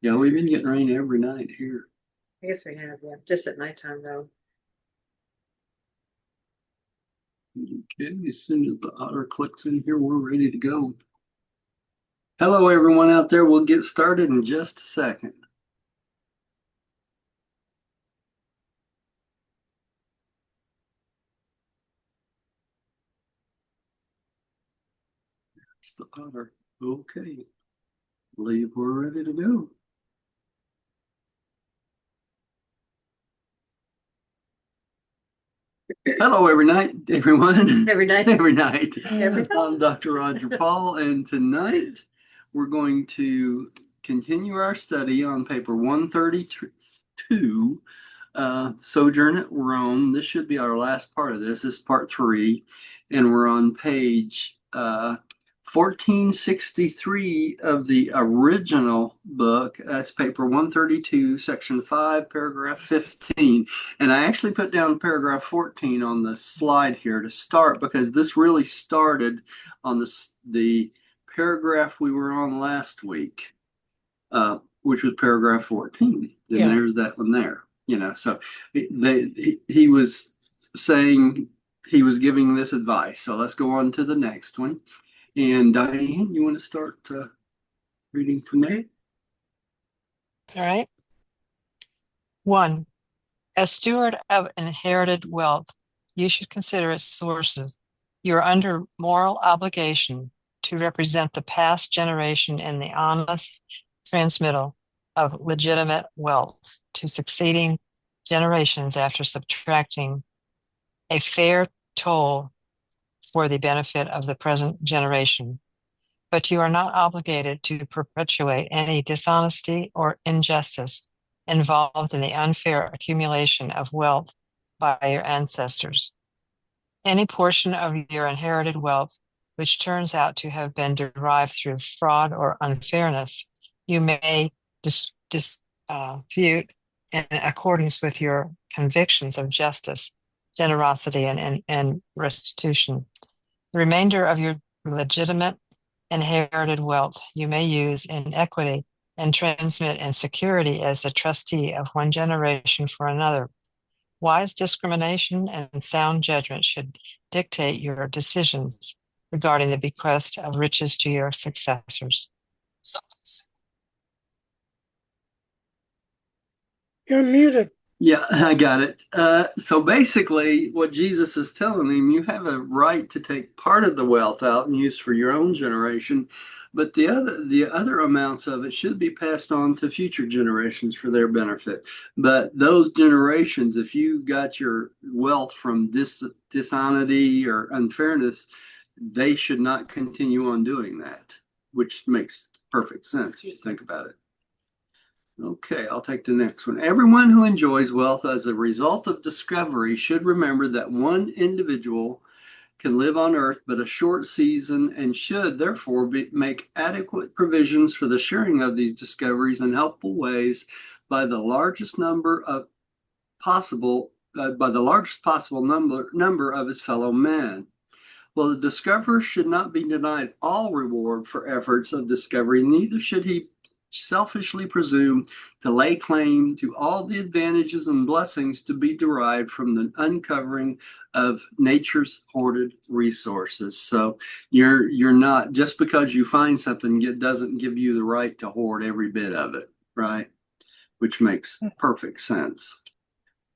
Yeah, we've been getting rain every night here. I guess we have, yeah. Just at nighttime, though. Okay, as soon as the otter clicks in here, we're ready to go. Hello, everyone out there. We'll get started in just a second. There's the otter. Okay, believe we're ready to go. Hello, every night, everyone. Every night. Every night. Every night. I'm Dr. Roger Paul, and tonight we're going to continue our study on paper 132, Sojourn at Rome. This should be our last part of this. This is part 3, and we're on page 1463 of the original book. That's paper 132, section 5, paragraph 15. And I actually put down paragraph 14 on the slide here to start because this really started on the paragraph we were on last week, which was paragraph 14. Then there's that one there. So he was saying he was giving this advice. So let's go on to the next one. And Diane, you want to start reading from there? All right. 1. As steward of inherited wealth, you should consider its sources. You are under moral obligation to represent the past generation in the honest transmittal of legitimate wealth to succeeding generations after subtracting a fair toll for the benefit of the present generation. But you are not obligated to perpetuate any dishonesty or injustice involved in the unfair accumulation of wealth by your ancestors. Any portion of your inherited wealth which turns out to have been derived through fraud or unfairness, you may dispute in accordance with your convictions of justice, generosity, and restitution. The remainder of your legitimate inherited wealth you may use in equity and transmit in security as the trustee of one generation for another. Wise discrimination and sound judgment should dictate your decisions regarding the bequest of riches to your successors. You're muted. Yeah, I got it. So basically, what Jesus is telling him, you have a right to take part of the wealth out and use for your own generation, but the other amounts of it should be passed on to future generations for their benefit. But those generations, if you got your wealth from dishonesty or unfairness, they should not continue on doing that, which makes perfect sense if you think about it. Okay, I'll take the next one. Everyone who enjoys wealth as a result of discovery should remember that one individual can live on earth but a short season and should therefore make adequate provisions for the sharing of these discoveries in helpful ways by the largest possible number of his fellow men. Well, the discoverer should not be denied all reward for efforts of discovery, neither should he selfishly presume to lay claim to all the advantages and blessings to be derived from the uncovering of nature's hoarded resources. So you're not, just because you find something, it doesn't give you the right to hoard every bit of it, right? Which makes perfect sense.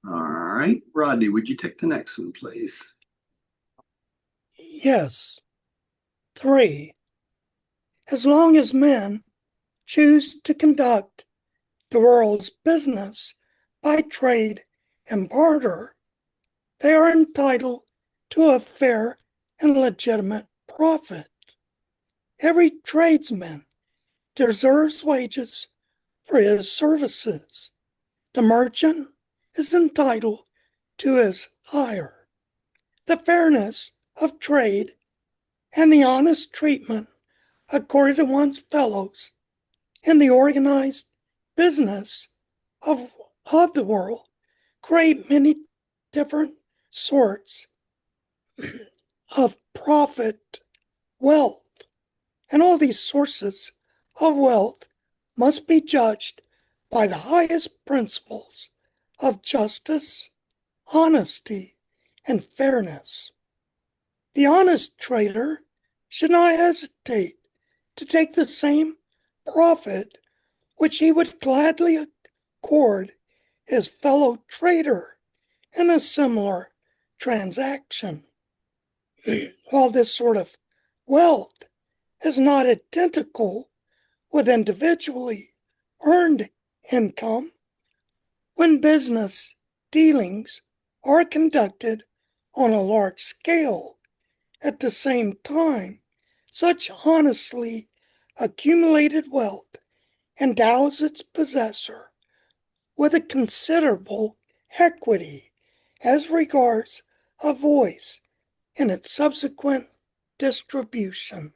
All right, Rodney, would you take the next one, please? Yes. 3. As long as men choose to conduct the world's business by trade and barter, they are entitled to a fair and legitimate profit. Every tradesman deserves wages for his services. The merchant is entitled to his hire. The fairness of trade and the honest treatment accorded to one's fellows in the organized business of the world create many different sorts of profit, wealth, and all these sources of wealth must be judged by the highest principles of justice, honesty, and fairness. The honest trader should not hesitate to take the same profit which he would gladly accord his fellow trader in a similar transaction. While this sort of wealth is not identical with individually earned income, when business dealings are conducted on a large scale at the same time, such honestly accumulated wealth endows its possessor with a considerable equity as regards a voice in its subsequent distribution.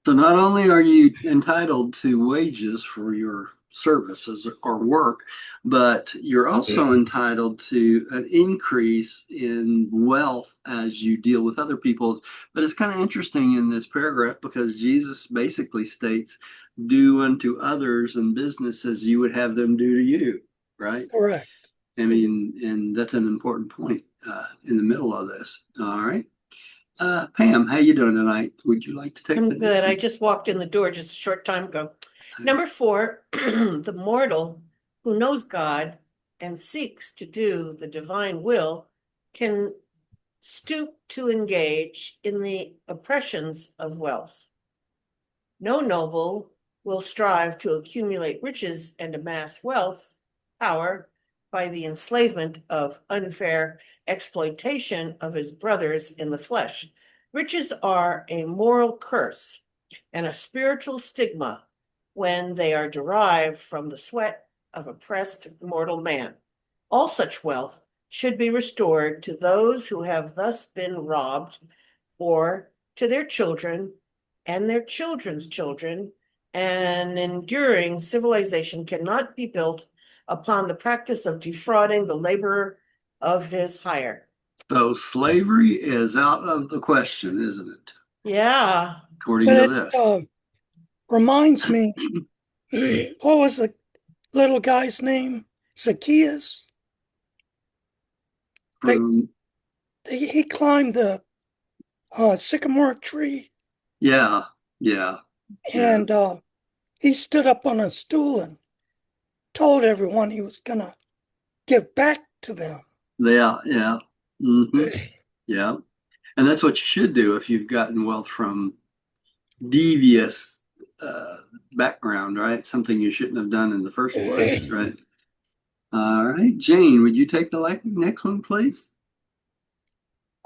So not only are you entitled to wages for your services or work, but you're also entitled to an increase in wealth as you deal with other people. But it's kind of interesting in this paragraph because Jesus basically states, do unto others in business as you would have them do to you, right? Correct. I mean, and that's an important point in the middle of this. All right. Pam, how you doing tonight? Would you like to take I'm the good. next I one? just walked in the door just a short time ago. Number 4, the mortal who knows God and seeks to do the divine will can stoop to engage in the oppressions of wealth. No noble will strive to accumulate riches and amass wealth, power, by the enslavement of unfair exploitation of his brothers in the flesh. Riches are a moral curse and a spiritual stigma when they are derived from the sweat of oppressed mortal man. All such wealth should be restored to those who have thus been robbed, or to their children and their children's children. An enduring civilization cannot be built upon the practice of defrauding the laborer of his hire. So slavery is out of the question, isn't it? Yeah. According But to it this. reminds me, what was the little guy's name? Zacchaeus? From, He climbed the sycamore tree yeah, yeah, yeah, and he stood up on a stool and told everyone he was going to give back to them. yeah. hmm Yeah. And that's what you should do if you've gotten wealth from devious background, right? Something you shouldn't have done in the first place, right? All right. Jane, would you take the next one, please?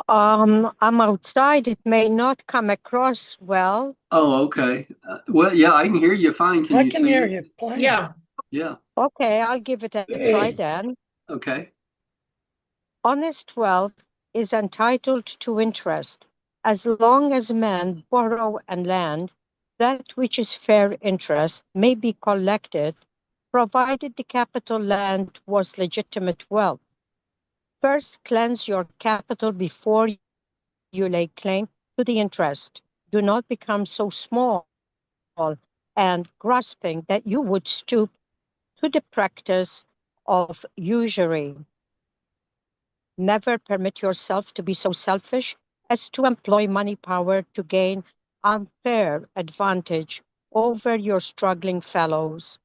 I'm outside. It may not come across well. Oh, okay. Well, yeah, I can hear you fine. Can I you can see hear it? you playing. Yeah. Yeah. Okay, I'll give it a try then. Okay. Honest wealth is entitled to interest. As long as men borrow and lend, that which is fair interest may be collected, provided the capital lent was legitimate wealth. First, cleanse your capital before you lay claim to the interest. Do not become so small and grasping that you would stoop to the practice of usury. Never permit yourself to be so selfish as to employ money power to gain unfair advantage over your struggling fellows.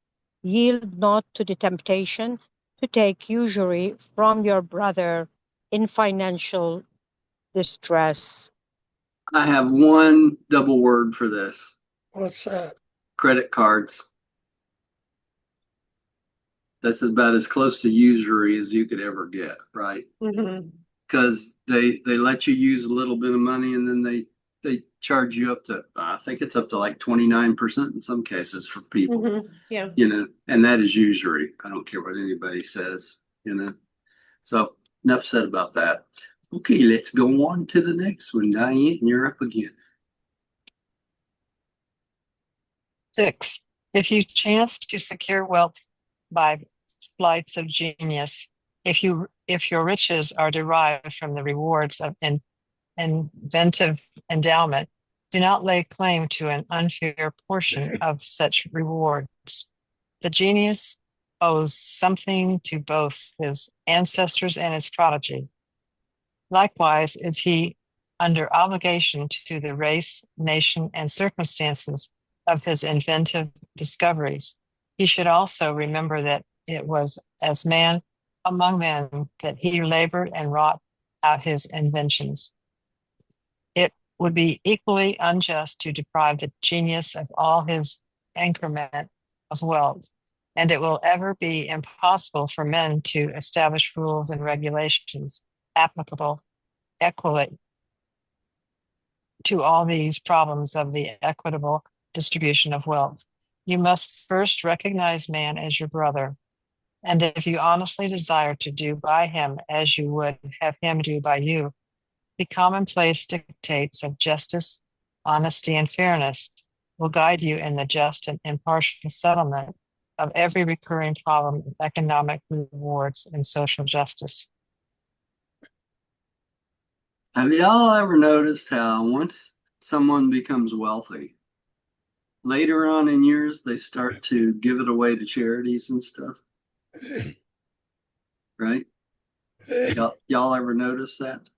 Yield not to the temptation to take usury from your brother in financial distress. I have one double word for this. What's that? Credit cards. That's about as close to usury as you could ever get, right? Mm-hmm. Because they let you use a little bit of money and then they charge you up to, I think it's up to like 29% in some cases for people, Mm-hmm. Yeah. and that is usury. I don't care what anybody says. So enough said about that. Okay, let's go on to the next one. Diane, you're up again. 6. If you chance to secure wealth by flights of genius, if your riches are derived from the rewards of an inventive endowment, do not lay claim to an unfair portion of such rewards. The genius owes something to both his ancestors and his prodigy. Likewise is he under obligation to the race, nation, and circumstances of his inventive discoveries. He should also remember that it was as man among men that he labored and wrought out his inventions. It would be equally unjust to deprive the genius of all his increment of wealth, and it will ever be impossible for men to establish rules and regulations applicable equally to all these problems of the equitable distribution of wealth. You must first recognize man as your brother, and if you honestly desire to do by him as you would have him do by you, the commonplace dictates of justice, honesty, and fairness will guide you in the just and impartial settlement of every recurring problem of economic rewards and social justice. Have y'all ever noticed how once someone becomes wealthy, later on in years, they start to give it away to charities and stuff? Right? Y'all ever notice that?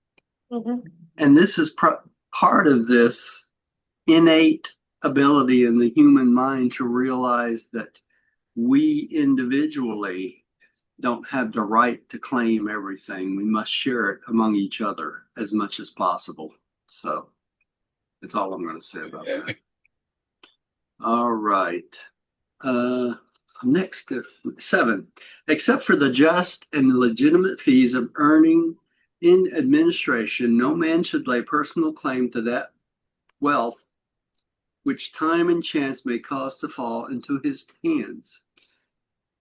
Mhm. And this is part of this innate ability in the human mind to realize that we individually don't have the right to claim everything. We must share it among each other as much as possible. So that's all I'm going to say about that. All right. Next, 7. Except for the just and legitimate fees of earning in administration, no man should lay personal claim to that wealth which time and chance may cause to fall into his hands.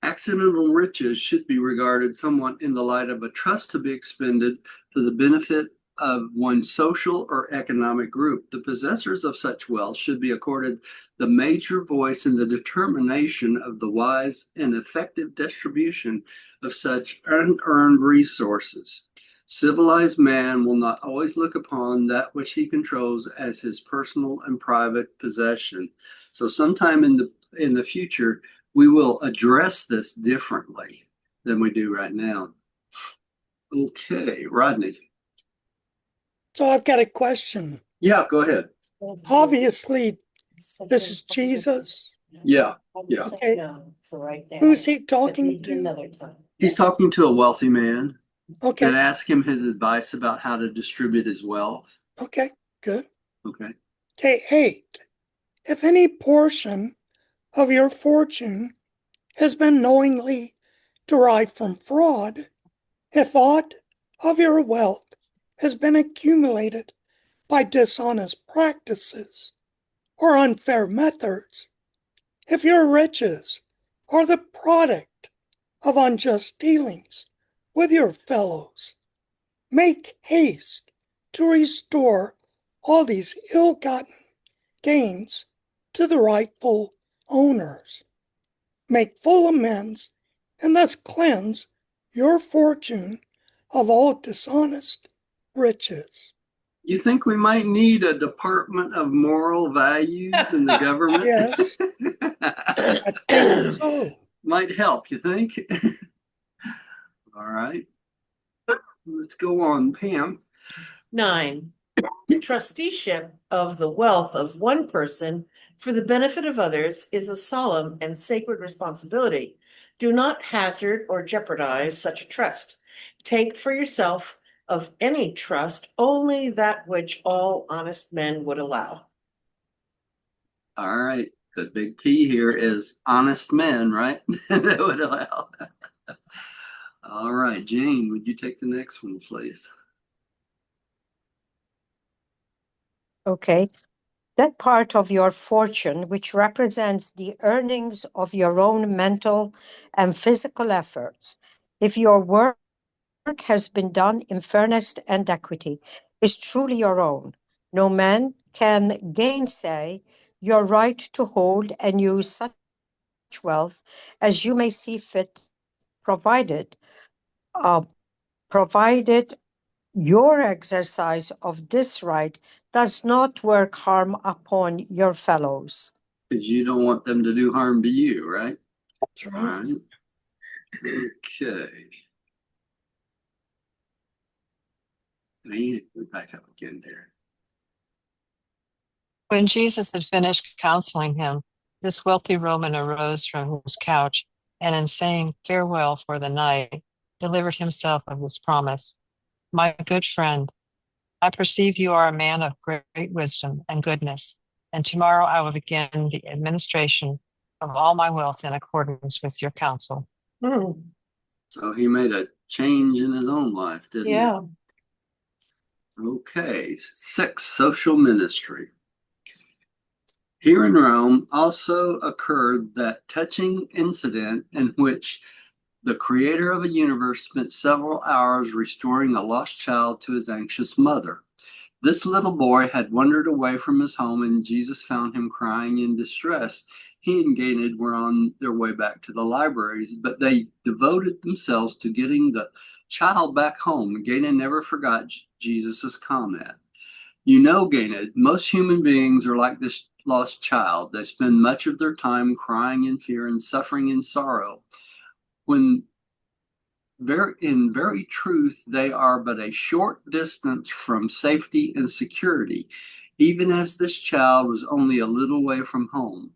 Accidental riches should be regarded somewhat in the light of a trust to be expended for the benefit of one social or economic group. The possessors of such wealth should be accorded the major voice in the determination of the wise and effective distribution of such unearned resources. Civilized man will not always look upon that which he controls as his personal and private possession. So sometime in the future, we will address this differently than we do right now. Okay, Rodney. So I've got a question. Yeah, go ahead. Obviously, this is Jesus. Yeah, yeah. Okay. So right there. Who's he talking to? Another time. He's talking to a wealthy man that Okay. asked him his advice about how to distribute his wealth. Okay. Good. Okay. Okay. 8. If any portion of your fortune has been knowingly derived from fraud, if aught of your wealth has been accumulated by dishonest practices or unfair methods, if your riches are the product of unjust dealings with your fellows, make haste to restore all these ill-gotten gains to the rightful owners. Make full amends and thus cleanse your fortune of all dishonest riches. You think we might need a Department of Moral Values in the government? Yes. I think so. Might help, you think? All right. Let's go on, Pam. 9. Trusteeship of the wealth of one person for the benefit of others is a solemn and sacred responsibility. Do not hazard or jeopardize such a trust. Take for yourself of any trust only that which all honest men would allow. All right. The big key here is honest men, right? That would allow. All right, Jane, would you take the next one, please? Okay. That part of your fortune which represents the earnings of your own mental and physical efforts, if your work has been done in fairness and equity, is truly your own. No man can gainsay your right to hold and use such wealth as you may see fit, provided your exercise of this right does not work harm upon your fellows. Because you don't want them to do harm to you, right? That's All right. right. Okay. Man, we're back up again there. When Jesus had finished counseling him, this wealthy Roman arose from his couch, and in saying farewell for the night, delivered himself of this promise. My good friend, I perceive you are a man of great wisdom and goodness, and tomorrow I will begin the administration of all my wealth in accordance with your counsel. Hmm, So he made a change in his own life, didn't yeah. he? Okay. 6, social ministry. Here in Rome also occurred that touching incident in which the creator of a universe spent several hours restoring a lost child to his anxious mother. This little boy had wandered away from his home, and Jesus found him crying in distress. He and Ganid were on their way back to the libraries, but they devoted themselves to getting the child back home. Ganid never forgot Jesus' comment. You know, Ganid, most human beings are like this lost child. They spend much of their time crying in fear and suffering in sorrow. When in very truth, they are but a short distance from safety and security, even as this child was only a little way from home.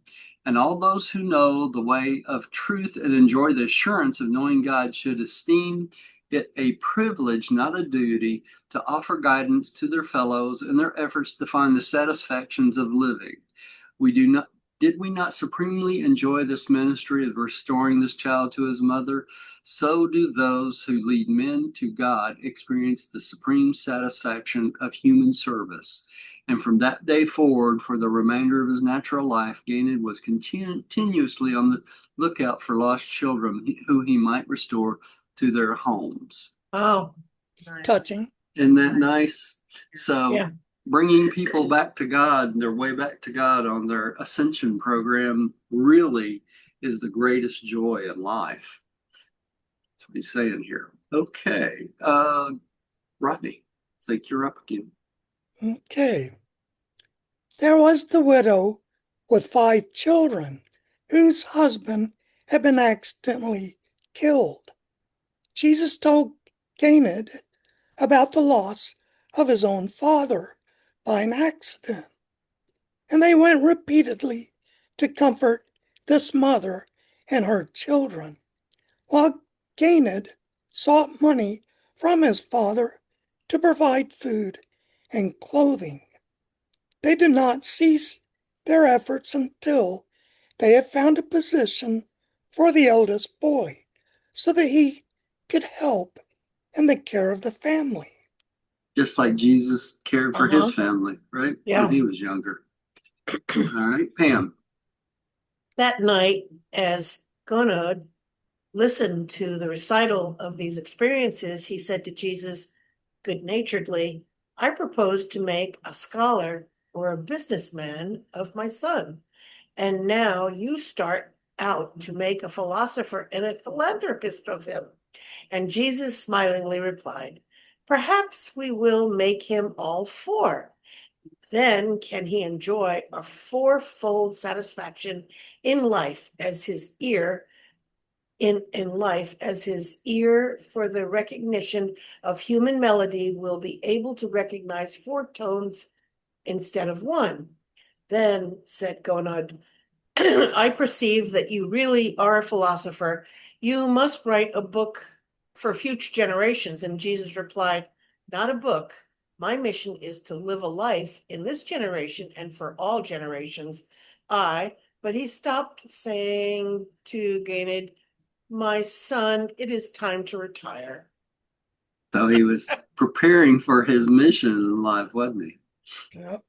And all those who know the way of truth and enjoy the assurance of knowing God should esteem it a privilege, not a duty, to offer guidance to their fellows in their efforts to find the satisfactions of living. We do not Did we not supremely enjoy this ministry of restoring this child to his mother? So do those who lead men to God experience the supreme satisfaction of human service. And from that day forward, for the remainder of his natural life, Ganid was continuously on the lookout for lost children who he might restore to their homes. Oh, Nice. Touching. Isn't that nice? So, yeah. bringing people back to God, their way back to God on their ascension program really is the greatest joy in life. That's what he's saying here. Okay. Rodney, I think you're up again. Okay. There was the widow with 5 children whose husband had been accidentally killed. Jesus told Ganid about the loss of his own father by an accident, and they went repeatedly to comfort this mother and her children, while Ganid sought money from his father to provide food and clothing. They did not cease their efforts until they had found a position for the eldest boy so that he could help in the care of the family. Just like Jesus cared for his Uh-huh. family, right? Yeah. When he was younger. All right, Pam. That night, as Gonod listened to the recital of these experiences, he said to Jesus good naturedly, I propose to make a scholar or a businessman of my son. And now you start out to make a philosopher and a philanthropist of him. And Jesus smilingly replied, perhaps we will make him all 4. Then can he enjoy a 4-fold satisfaction in life as his ear in life as his ear for the recognition of human melody will be able to recognize 4 tones instead of 1. Then said Gonod, I perceive that you really are a philosopher. You must write a book for future generations. And Jesus replied, not a book. My mission is to live a life in this generation and for all generations. But he stopped saying to Ganid, my son, it is time to retire. So he was preparing for his mission in life, wasn't he? Yep.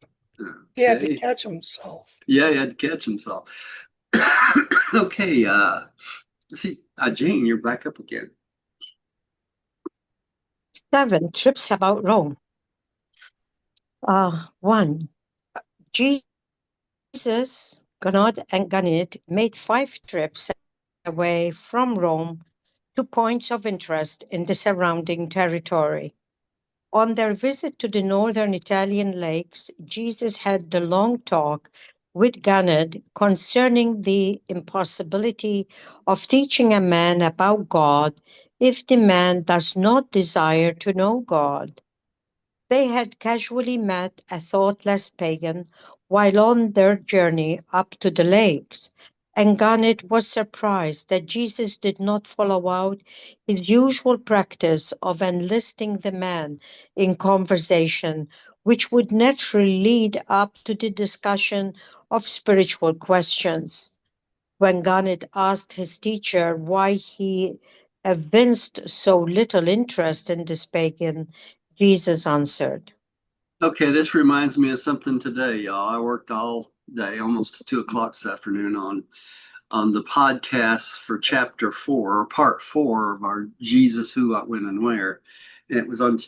He had to Okay. catch himself. Yeah, he had to catch himself. Okay, see, Jane, you're back up again. 7 trips about Rome. 1. Jesus, Ganod, and Ganid made 5 trips away from Rome to points of interest in the surrounding territory. On their visit to the northern Italian lakes, Jesus had the long talk with Ganad concerning the impossibility of teaching a man about God if the man does not desire to know God. They had casually met a thoughtless pagan while on their journey up to the lakes, and Ganad was surprised that Jesus did not follow out his usual practice of enlisting the man in conversation, which would naturally lead up to the discussion of spiritual questions. When Ganad asked his teacher why he evinced so little interest in this pagan, Jesus answered. Okay, this reminds me of something today, y'all. I worked all day, almost to 2 o'clock this afternoon, on the podcast for chapter 4, or part 4 of our Jesus, Who, What, When, and Where. And it was on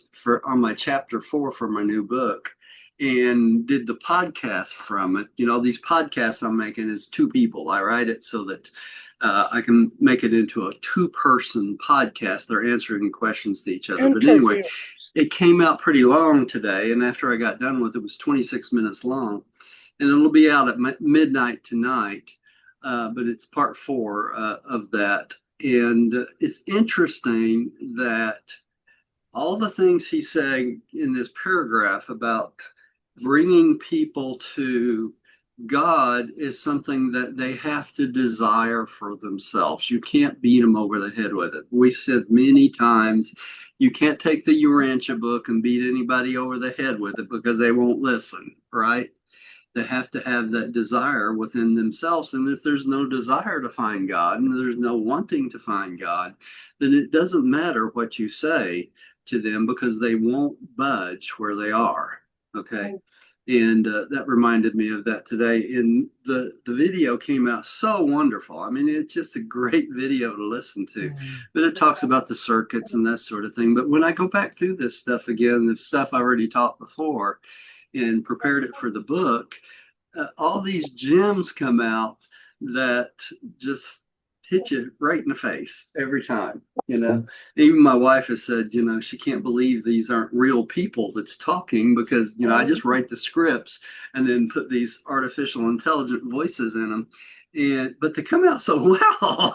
my chapter 4 for my new book, and did the podcast from it. You know, these podcasts I'm making is 2 people. I write it so that I can make it into a 2-person podcast. They're answering questions to each other. But anyway, it came out pretty long today, and after I got done with it, it was 26 minutes long, and it'll be out at midnight tonight. But it's part 4 of that. And it's interesting that all the things he's saying in this paragraph about bringing people to God is something that they have to desire for themselves. You can't beat them over the head with it. We've said many times, you can't take the Urantia book and beat anybody over the head with it because they won't listen, right? They have to have that desire within themselves. And if there's no desire to find God and there's no wanting to find God, then it doesn't matter what you say to them because they won't budge where they are. Okay. And that reminded me of that today. And the video came out so wonderful. I mean, it's just a great video to listen to. But it talks about the circuits and that sort of thing. But when I go back through this stuff again, the stuff I already taught before and prepared it for the book, all these gems come out that just hit you right in the face every time. You know, even my wife has said, you know, she can't believe these aren't real people that's talking because, you know, I just write the scripts and then put these artificial intelligent voices in them. But they come out so well.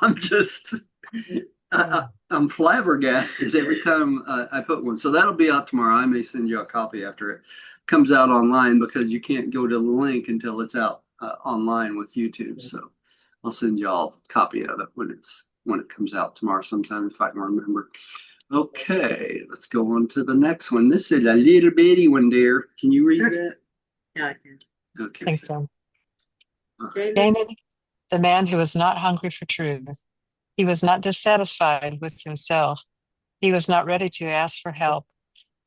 I'm flabbergasted every time I put one. So that'll be out tomorrow. I may send you a copy after it comes out online because you can't go to the link until it's out online with YouTube. So I'll send you all a copy of it when it comes out tomorrow sometime if I can remember. Okay, let's go on to the next one. This is a little bitty one, dear. Can you read that? Yeah, I can. Okay. I think so. David? David, the man who was not hungry for truth. He was not dissatisfied with himself. He was not ready to ask for help,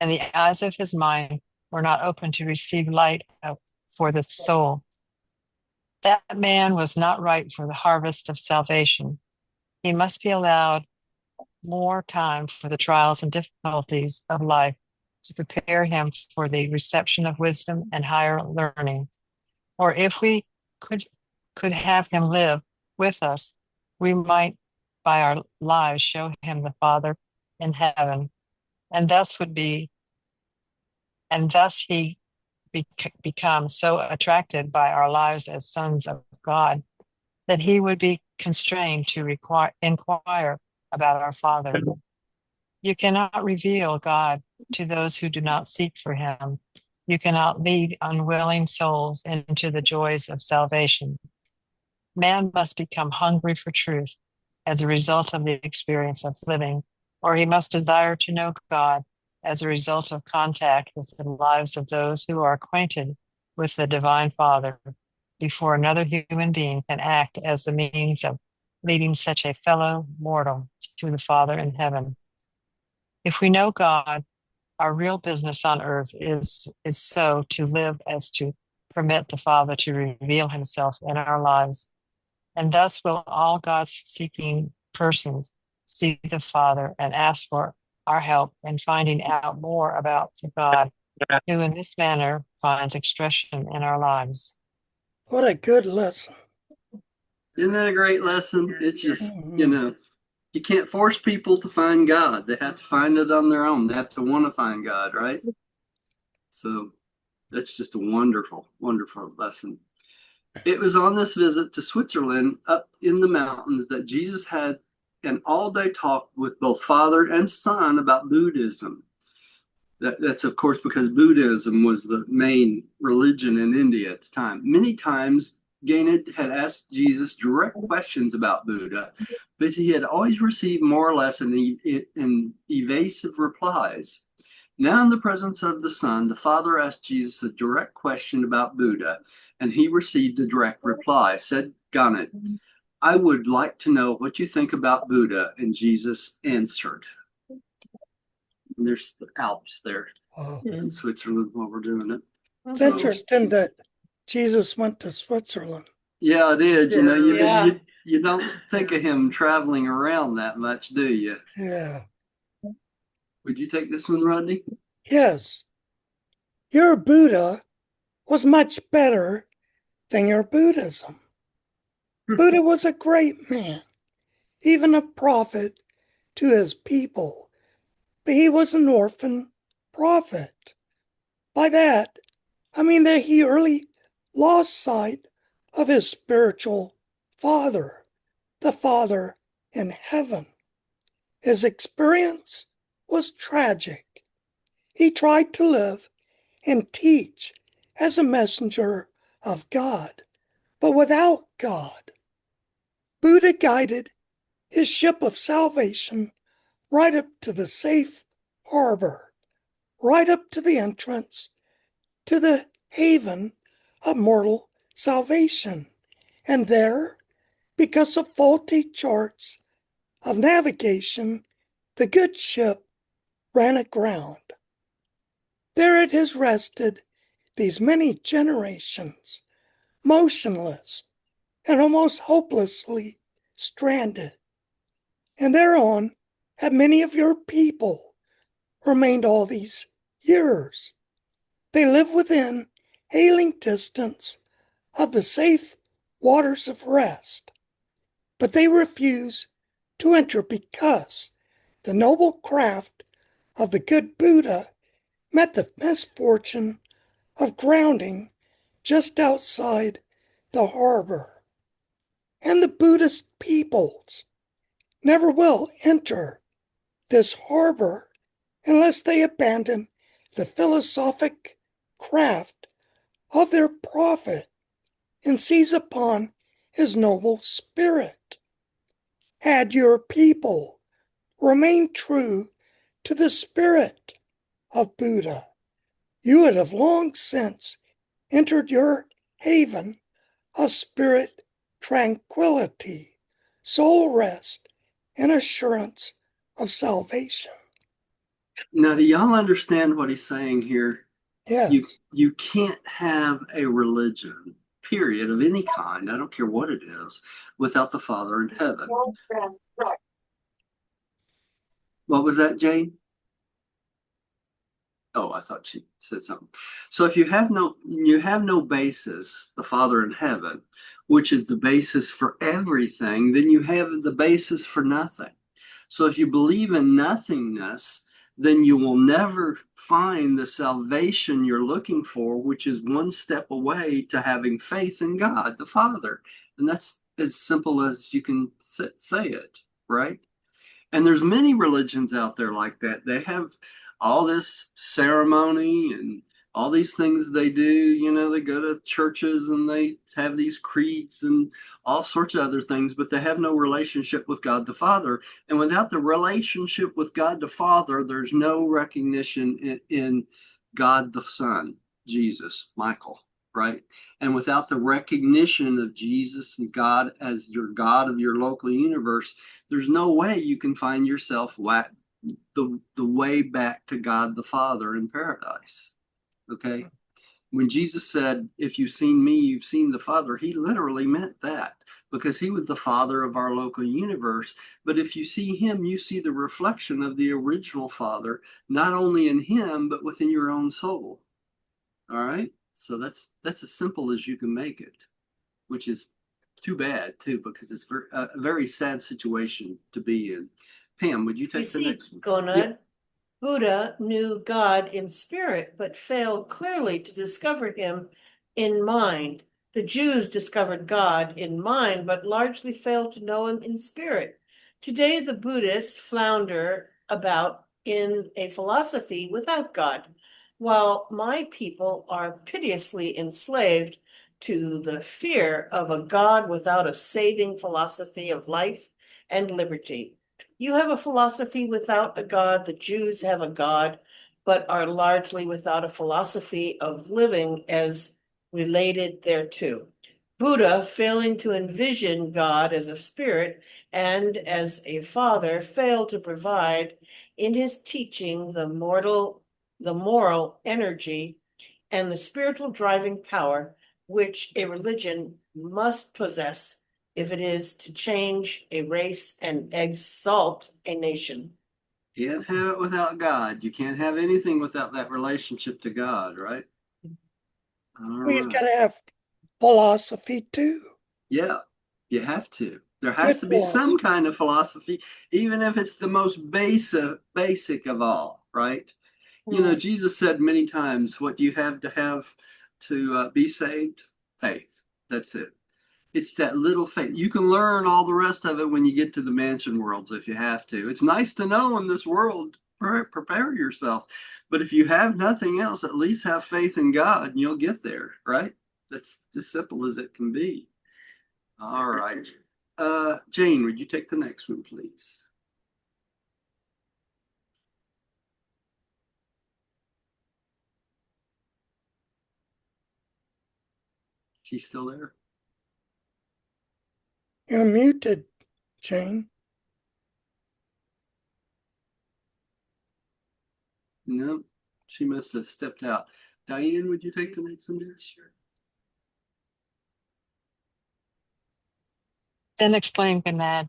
and the eyes of his mind were not open to receive light for the soul. That man was not ripe for the harvest of salvation. He must be allowed more time for the trials and difficulties of life to prepare him for the reception of wisdom and higher learning. Or if we could have him live with us, we might by our lives show him the Father in heaven, and thus he become so attracted by our lives as sons of God that he would be constrained to inquire about our Father. You cannot reveal God to those who do not seek for him. You cannot lead unwilling souls into the joys of salvation. Man must become hungry for truth as a result of the experience of living, or he must desire to know God as a result of contact with the lives of those who are acquainted with the Divine Father before another human being can act as the means of leading such a fellow mortal to the Father in heaven. If we know God, our real business on earth is so to live as to permit the Father to reveal himself in our lives. And thus will all God-seeking persons see the Father and ask for our help in finding out more about the God who in this manner finds expression in our lives. What a good lesson. Isn't that a great lesson? It's just, you know, you can't force people to find God. They have to find it on their own. They have to want to find God, right? So that's just a wonderful, wonderful lesson. It was on this visit to Switzerland up in the mountains that Jesus had an all-day talk with both father and son about Buddhism. That's, of course, because Buddhism was the main religion in India at the time. Many times, Gained had asked Jesus direct questions about Buddha, but he had always received more or less an evasive replies. Now, in the presence of the Son, the Father asked Jesus a direct question about Buddha, and he received a direct reply. Said Ganet, I would like to know what you think about Buddha. And Jesus answered. And there's the Alps there in Switzerland while we're doing it. It's interesting that Jesus went to Switzerland. Yeah, it is. You know, Yeah. you don't think of him traveling around that much, do you? Yeah. Would you take this one, Rodney? Yes. Your Buddha was much better than your Buddhism. Buddha was a great man, even a prophet to his people, but he was an orphan prophet. By that, I mean that he early lost sight of his spiritual father, the Father in heaven. His experience was tragic. He tried to live and teach as a messenger of God, but without God. Buddha guided his ship of salvation right up to the safe harbor, right up to the entrance to the haven of mortal salvation. And there, because of faulty charts of navigation, the good ship ran aground. There it has rested these many generations, motionless and almost hopelessly stranded. And thereon have many of your people remained all these years. They live within hailing distance of the safe waters of rest, but they refuse to enter because the noble craft of the good Buddha met the misfortune of grounding just outside the harbor. And the Buddhist peoples never will enter this harbor unless they abandon the philosophic craft of their prophet and seize upon his noble spirit. Had your people remained true to the spirit of Buddha, you would have long since entered your haven of spirit tranquility, soul rest, and assurance of salvation. Now, do y'all understand what he's saying here? Yeah. You can't have a religion, period, of any kind, I don't care what it is, without the Father in heaven. What was that, Jane? Oh, I thought she said something. So if you have no basis, the Father in heaven, which is the basis for everything, then you have the basis for nothing. So if you believe in nothingness, then you will never find the salvation you're looking for, which is one step away to having faith in God, the Father. And that's as simple as you can say it, right? And there's many religions out there like that. They have all this ceremony and all these things they do. You know, they go to churches and they have these creeds and all sorts of other things, but they have no relationship with God the Father. And without the relationship with God the Father, there's no recognition in God the Son, Jesus, Michael, right? And without the recognition of Jesus and God as your God of your local universe, there's no way you can find yourself the way back to God the Father in paradise. Okay? When Jesus said, if you've seen me, you've seen the Father, he literally meant that because he was the Father of our local universe. But if you see him, you see the reflection of the original Father, not only in him, but within your own soul. All right? So that's as simple as you can make it, which is too bad too, because it's a very sad situation to be in. Pam, would you take the next one? Gonad, Yeah. Buddha knew God in spirit, but failed clearly to discover him in mind. The Jews discovered God in mind, but largely failed to know him in spirit. Today, the Buddhists flounder about in a philosophy without God, while my people are piteously enslaved to the fear of a God without a saving philosophy of life and liberty. You have a philosophy without a God, the Jews have a God, but are largely without a philosophy of living as related thereto. Buddha, failing to envision God as a spirit and as a father, failed to provide in his teaching the moral energy and the spiritual driving power which a religion must possess if it is to change a race and exalt a nation. Can't have it without God. You can't have anything without that relationship to God, right? All Well, you've right. got to have philosophy too. Yeah, you have to. There has Good to be some philosophy. kind of philosophy, even if it's the most basic of all, right? You know, Jesus said many times, what you have to be saved? Faith. That's it. It's that little faith. You can learn all the rest of it when you get to the mansion worlds if you have to. It's nice to know in this world, prepare yourself. But if you have nothing else, at least have faith in God and you'll get there, right? That's as simple as it can be. All right. Jane, would you take the next one, please? She's still there? You're muted, Jane. No, she must have stepped out. Diane, would you take the next one, dear? Sure. Then exclaimed Ganad,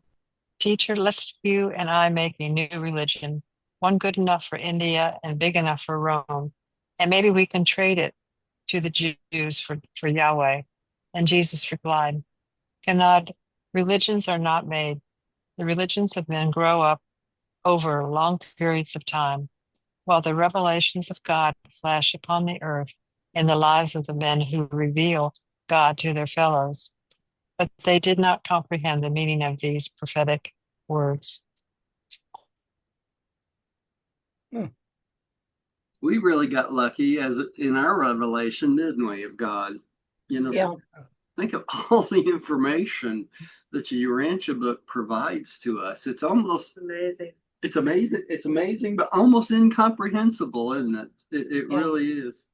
Teacher, let's you and I make a new religion, one good enough for India and big enough for Rome. And maybe we can trade it to the Jews for Yahweh. And Jesus replied, Ganad, religions are not made. The religions of men grow up over long periods of time, while the revelations of God flash upon the earth in the lives of the men who reveal God to their fellows. But they did not comprehend the meaning of these prophetic words. We really got lucky as in our revelation, didn't we, of God? You know, Yeah. think of all the information that the Urantia book provides to us. It's almost Amazing. it's amazing, but almost incomprehensible, isn't it? It Yeah. really is.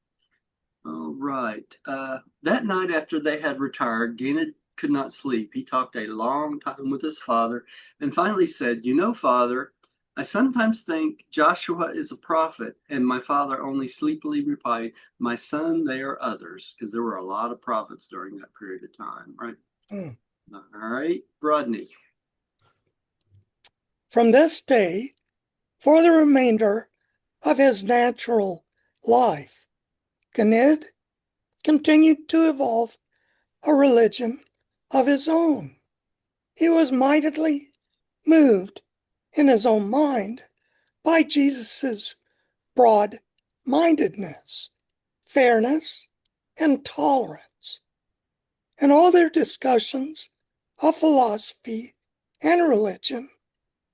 All right. That night after they had retired, Gannon could not sleep. He talked a long time with his father and finally said, You know, Father, I sometimes think Joshua is a prophet. And my father only sleepily replied, My son, they are others, because there were a lot of prophets during that period of time, right? All right, Rodney. From this day, for the remainder of his natural life, Ganid continued to evolve a religion of his own. He was mightily moved in his own mind by Jesus's broad-mindedness, fairness, and tolerance. In all their discussions of philosophy and religion,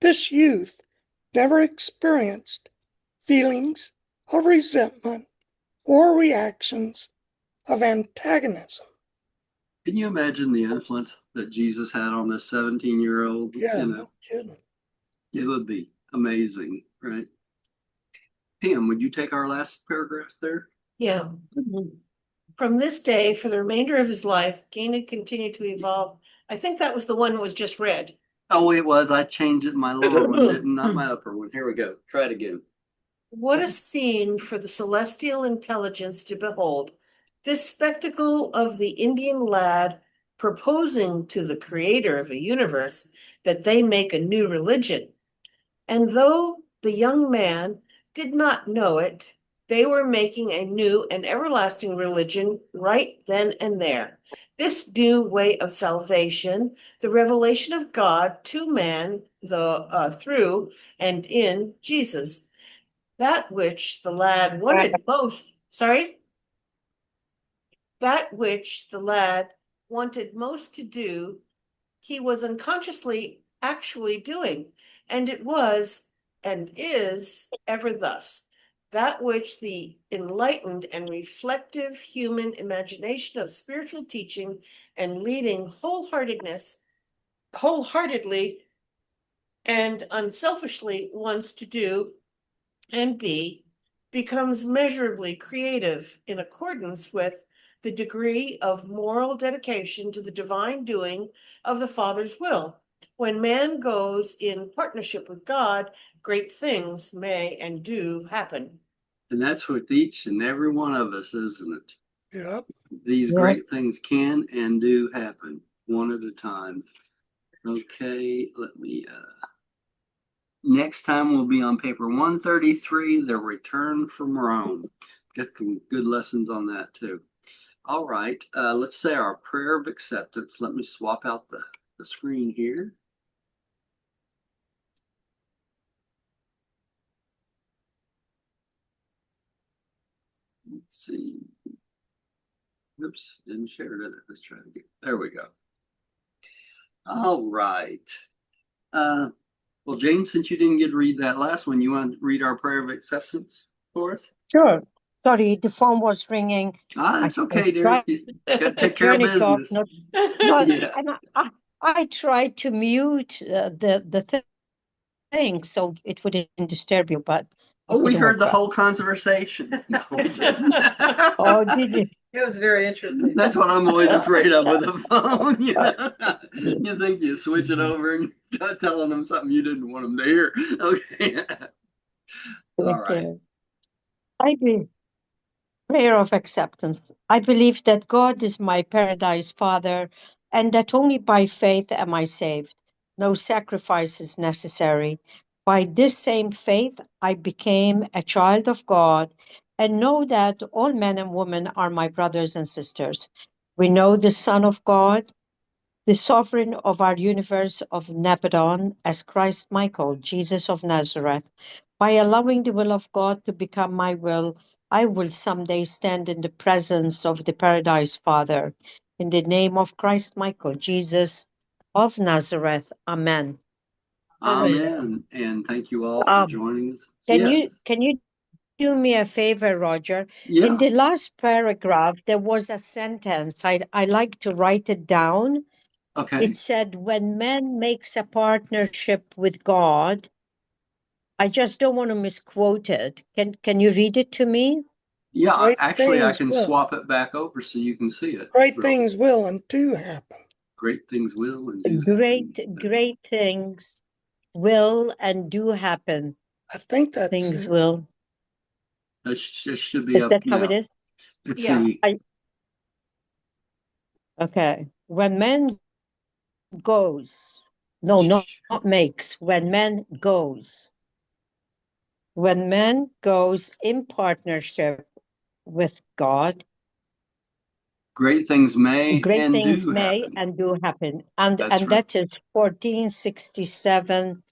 this youth never experienced feelings of resentment or reactions of antagonism. Can you imagine the influence that Jesus had on this 17-year-old? Yeah, You know, no kidding. it would be amazing, right? Pam, would you take our last paragraph there? Yeah. From this day, for the remainder of his life, Gannon continued to evolve. I think that was the one that was just read. Oh, it was. I changed it in my lower one, didn't not my upper one. Here we go. Try it again. What a scene for the celestial intelligence to behold. This spectacle of the Indian lad proposing to the creator of a universe that they make a new religion. And though the young man did not know it, they were making a new and everlasting religion right then and there. This new way of salvation, the revelation of God to man, through and in Jesus, that which the lad wanted most. Sorry? That which the lad wanted most to do, he was unconsciously actually doing, and it was and is ever thus. That which the enlightened and reflective human imagination of spiritual teaching and leading wholeheartedly and unselfishly wants to do and be, becomes measurably creative in accordance with the degree of moral dedication to the divine doing of the Father's will. When man goes in partnership with God, great things may and do happen. And that's with each and every one of us, isn't it? Yep. These Yep. great things can and do happen one at a time. Okay, let me, next time we'll be on paper 133, The Return from Rome. Got some good lessons on that too. All right, let's say our prayer of acceptance. Let me swap out the screen here. Let's see. Oops, didn't share it. Let's try it again. There we go. All right. Well, Jane, since you didn't get to read that last one, you want to read our prayer of acceptance for us? Sure. Sorry, the phone was ringing. That's I okay, dear. tried You got to to take care of turn it off. business. Not, Yeah. and I tried to mute the thing so it wouldn't disturb you, but Oh, it we didn't heard the work out. whole conversation. No, we didn't. Oh, did you? It was very interesting. That's what I'm always afraid of with a phone. You know, you think you switch it over and you're telling them something you didn't want them to hear. Okay. All right. Okay. I do. Prayer of acceptance. I believe that God is my paradise Father, and that only by faith am I saved. No sacrifice is necessary. By this same faith, I became a child of God, and know that all men and women are my brothers and sisters. We know the Son of God, the sovereign of our universe of Nebadon, as Christ Michael, Jesus of Nazareth. By allowing the will of God to become my will, I will someday stand in the presence of the Paradise Father. In the name of Christ Michael, Jesus of Nazareth. Amen. Amen. And thank you all for joining us. Can Yes. you do me a favor, Roger? Yeah. In the last paragraph, there was a sentence. I like to write it down. Okay. It said, when man makes a partnership with God, I just don't want to misquote it. Can you read it to me? Yeah. Great Actually, I things can will. swap it back over so you can see it. Great things will and do happen. Great things will and do Great happen. things will and do happen. I think that's Things it. will. That should be Is up that how it now. is? Let's Yeah. see. Okay. When man goes, no, not makes, when man goes. When man goes in partnership with God, Great things may great and things do may happen. and do happen. And That's right. that is 1467.5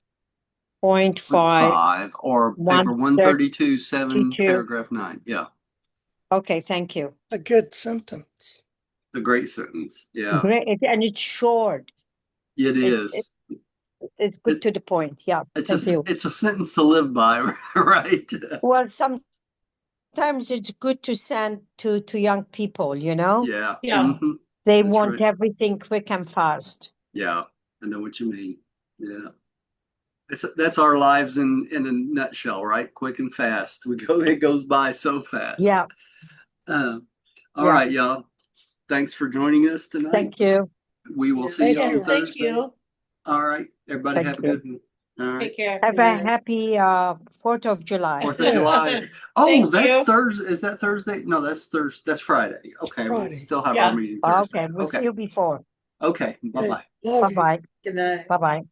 5 or paper 132, 7, 132. paragraph 9. Yeah. Okay, thank you. A good sentence. The great sentence. Yeah. Great, and it's short. It is. It's good to the point. Yeah, thank you. It's a sentence to live by, right? Well, sometimes it's good to send to young people, you know? Yeah. Yeah. Mm-hmm. They That's want right. everything quick and fast. Yeah. I know what you mean. Yeah. That's our lives in a nutshell, right? Quick and fast. It goes by so fast. Yeah. All Yeah. right, y'all. Thanks for joining us tonight. Thank you. We will see Thank you on you. Thank Thursday. you. All right. Everybody Thank have a you. good one. All right. Take care. Have Good a night. happy 4th of July. 4th of July. Oh, Thank that's you. Thursday. Is that Thursday? No, that's Thursday. That's Friday. Okay. We'll Friday. still have Yeah. our meeting Thursday. Okay, we'll see Okay. you before. Okay. Bye-bye. Love you. Bye-bye. Good night. Bye-bye.